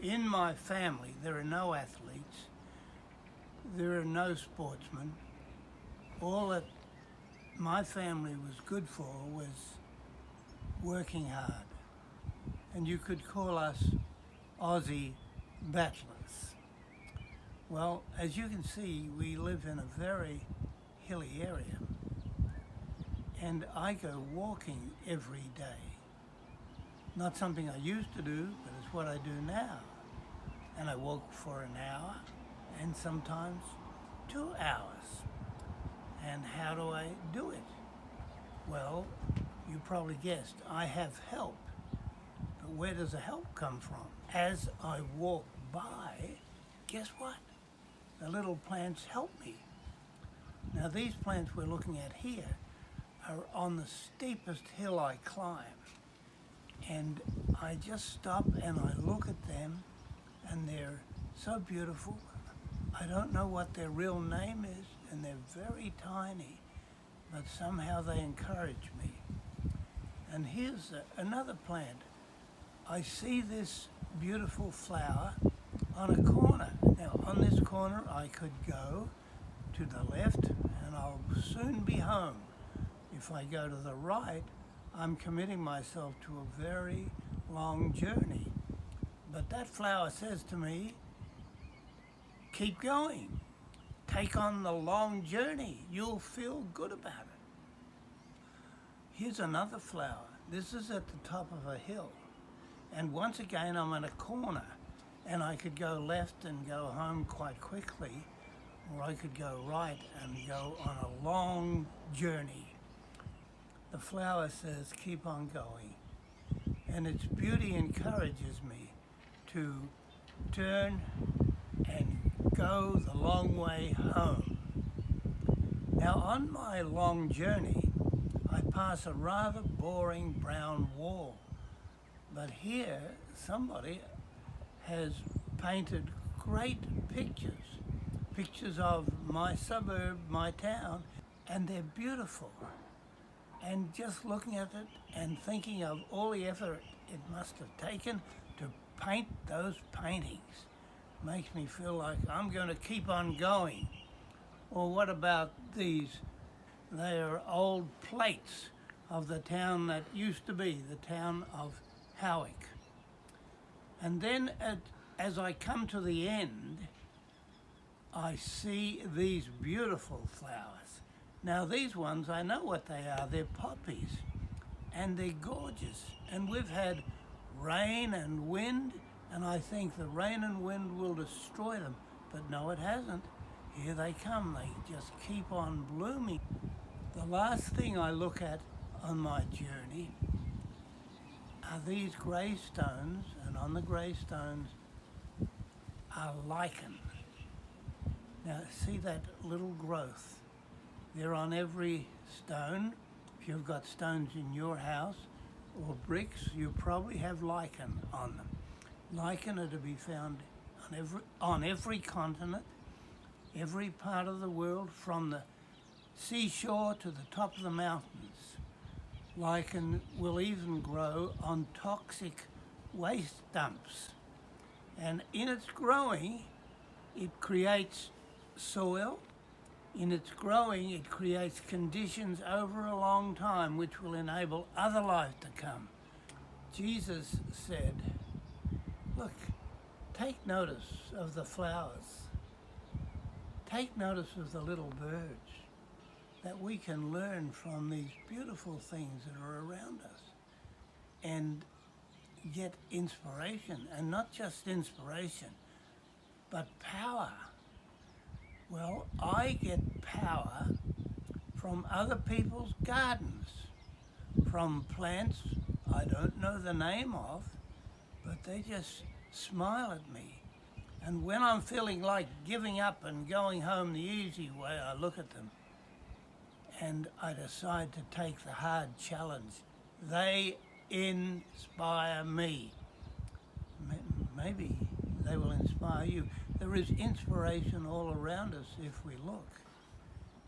In my family, there are no athletes, there are no sportsmen. All that my family was good for was working hard. And you could call us Aussie battlers. Well, as you can see, we live in a very hilly area. And I go walking every day. Not something I used to do, but it's what I do now. And I walk for an hour and sometimes 2 hours. And how do I do it? Well, you probably guessed, I have help. But where does the help come from? As I walk by, guess what? The little plants help me. Now these plants we're looking at here are on the steepest hill I climb. And I just stop and I look at them and they're so beautiful. I don't know what their real name is and they're very tiny, but somehow they encourage me. And here's another plant. I see this beautiful flower on a corner. Now on this corner I could go to the left and I'll soon be home. If I go to the right, I'm committing myself to a very long journey. But that flower says to me, keep going. Take on the long journey. You'll feel good about it. Here's another flower. This is at the top of a hill. And once again, I'm in a corner. And I could go left and go home quite quickly, or I could go right and go on a long journey. The flower says, keep on going. And its beauty encourages me to turn and go the long way home. Now on my long journey, I pass a rather boring brown wall. But here, somebody has painted great pictures of my suburb, my town, and they're beautiful. And just looking at it and thinking of all the effort it must have taken to paint those paintings makes me feel like I'm going to keep on going. Or what about these? They are old plates of the town that used to be, the town of Howick. And then as I come to the end, I see these beautiful flowers. Now these ones, I know what they are. They're poppies and they're gorgeous. And we've had rain and wind, and I think the rain and wind will destroy them. But no, it hasn't. Here they come. They just keep on blooming. The last thing I look at on my journey are these grey stones, and on the grey stones are lichen. Now see that little growth? They're on every stone. If you've got stones in your house or bricks, you probably have lichen on them. Lichen are to be found on every continent, every part of the world, from the seashore to the top of the mountains. Lichen will even grow on toxic waste dumps. And in its growing, it creates soil. In its growing, it creates conditions over a long time which will enable other life to come. Jesus said, look, take notice of the flowers. Take notice of the little birds, that we can learn from these beautiful things that are around us and get inspiration, and not just inspiration, but power. Well, I get power from other people's gardens, from plants I don't know the name of, but they just smile at me. And when I'm feeling like giving up and going home the easy way, I look at them and I decide to take the hard challenge. They inspire me. Maybe they will inspire you. There is inspiration all around us if we look.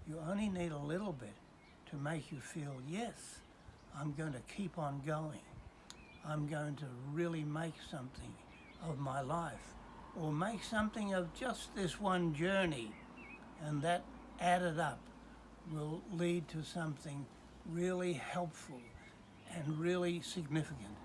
You only need a little bit to make you feel, yes, I'm going to keep on going. I'm going to really make something. of my life, or make something of just this one journey, and that added up will lead to something really helpful and really significant.